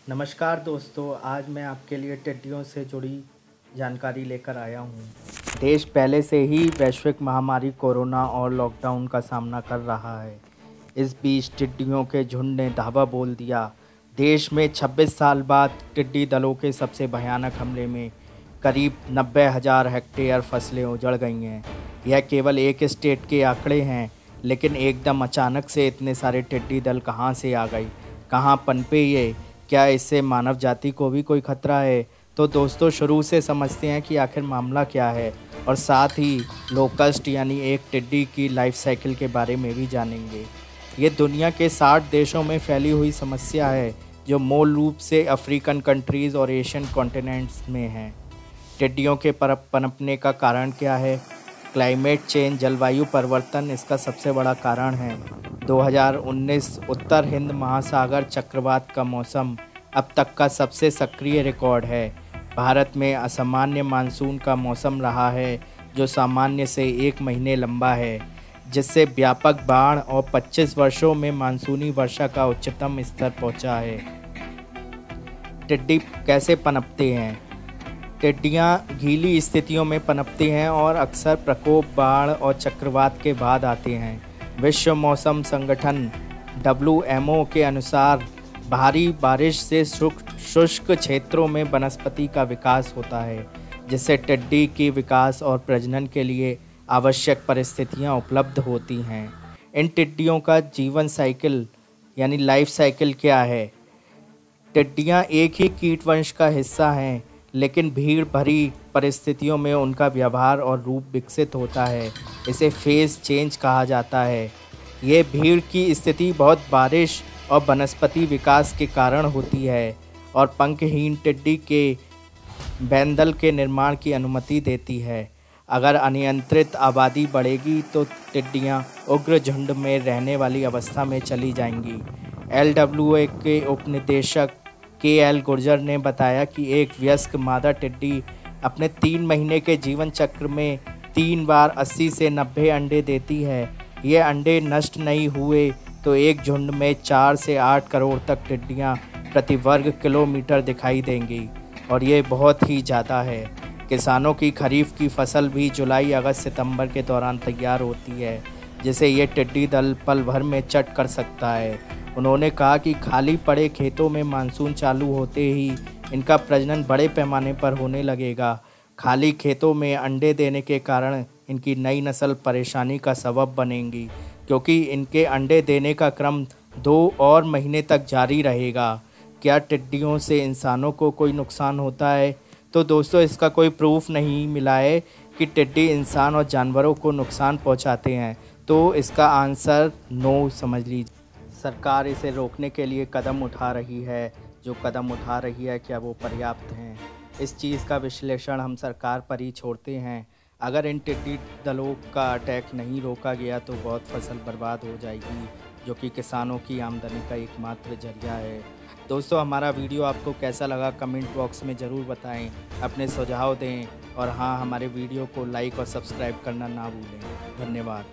नमस्कार दोस्तों, आज मैं आपके लिए टिड्डियों से जुड़ी जानकारी लेकर आया हूँ। देश पहले से ही वैश्विक महामारी कोरोना और लॉकडाउन का सामना कर रहा है। इस बीच टिड्डियों के झुंड ने धावा बोल दिया। देश में 26 साल बाद टिड्डी दलों के सबसे भयानक हमले में करीब 90,000 हेक्टेयर फसलें उजड़ गई हैं। यह केवल एक स्टेट के आंकड़े हैं, लेकिन एकदम अचानक से इतने सारे टिड्डी दल कहाँ से आ गई, कहाँ पनपे ये? क्या इससे मानव जाति को भी कोई खतरा है? तो दोस्तों, शुरू से समझते हैं कि आखिर मामला क्या है, और साथ ही लोकस्ट यानी एक टिड्डी की लाइफ साइकिल के बारे में भी जानेंगे। ये दुनिया के 60 देशों में फैली हुई समस्या है, जो मूल रूप से अफ्रीकन कंट्रीज़ और एशियन कॉन्टिनेंट्स में है। टिड्डियों के पनपने का कारण क्या है? क्लाइमेट चेंज, जलवायु परिवर्तन इसका सबसे बड़ा कारण है। 2019 उत्तर हिंद महासागर चक्रवात का मौसम अब तक का सबसे सक्रिय रिकॉर्ड है। भारत में असामान्य मानसून का मौसम रहा है, जो सामान्य से 1 महीने लंबा है, जिससे व्यापक बाढ़ और 25 वर्षों में मानसूनी वर्षा का उच्चतम स्तर पहुंचा है। टिड्डी कैसे पनपते हैं? टिड्डियाँ गीली स्थितियों में पनपती हैं और अक्सर प्रकोप, बाढ़ और चक्रवात के बाद आते हैं। विश्व मौसम संगठन WMO के अनुसार भारी बारिश से शुष्क क्षेत्रों में वनस्पति का विकास होता है, जिससे टिड्डी के विकास और प्रजनन के लिए आवश्यक परिस्थितियां उपलब्ध होती हैं। इन टिड्डियों का जीवन साइकिल यानी लाइफ साइकिल क्या है? टिड्डियां एक ही कीटवंश का हिस्सा हैं, लेकिन भीड़ भरी परिस्थितियों में उनका व्यवहार और रूप विकसित होता है। इसे फेज चेंज कहा जाता है। ये भीड़ की स्थिति बहुत बारिश और वनस्पति विकास के कारण होती है और पंखहीन टिड्डी के बैंदल के निर्माण की अनुमति देती है। अगर अनियंत्रित आबादी बढ़ेगी तो टिड्डियाँ उग्र झुंड में रहने वाली अवस्था में चली जाएंगी। LWA के उपनिदेशक KL गुर्जर ने बताया कि एक वयस्क मादा टिड्डी अपने 3 महीने के जीवन चक्र में 3 बार 80 से 90 अंडे देती है। ये अंडे नष्ट नहीं हुए तो एक झुंड में 4 से 8 करोड़ तक टिड्डियाँ प्रति वर्ग किलोमीटर दिखाई देंगी, और ये बहुत ही ज़्यादा है। किसानों की खरीफ की फसल भी जुलाई, अगस्त, सितंबर के दौरान तैयार होती है, जिसे ये टिड्डी दल पल भर में चट कर सकता है। उन्होंने कहा कि खाली पड़े खेतों में मानसून चालू होते ही इनका प्रजनन बड़े पैमाने पर होने लगेगा। खाली खेतों में अंडे देने के कारण इनकी नई नस्ल परेशानी का सबब बनेंगी, क्योंकि इनके अंडे देने का क्रम 2 और महीने तक जारी रहेगा। क्या टिड्डियों से इंसानों को कोई नुकसान होता है? तो दोस्तों, इसका कोई प्रूफ नहीं मिला है कि टिड्डी इंसान और जानवरों को नुकसान पहुंचाते हैं, तो इसका आंसर नो समझ लीजिए। सरकार इसे रोकने के लिए कदम उठा रही है। जो कदम उठा रही है, क्या वो पर्याप्त हैं? इस चीज़ का विश्लेषण हम सरकार पर ही छोड़ते हैं। अगर इन टिड्डी दलों का अटैक नहीं रोका गया तो बहुत फसल बर्बाद हो जाएगी, जो कि किसानों की आमदनी का एकमात्र जरिया है। दोस्तों, हमारा वीडियो आपको कैसा लगा कमेंट बॉक्स में ज़रूर बताएं, अपने सुझाव दें, और हाँ, हमारे वीडियो को लाइक और सब्सक्राइब करना ना भूलें। धन्यवाद।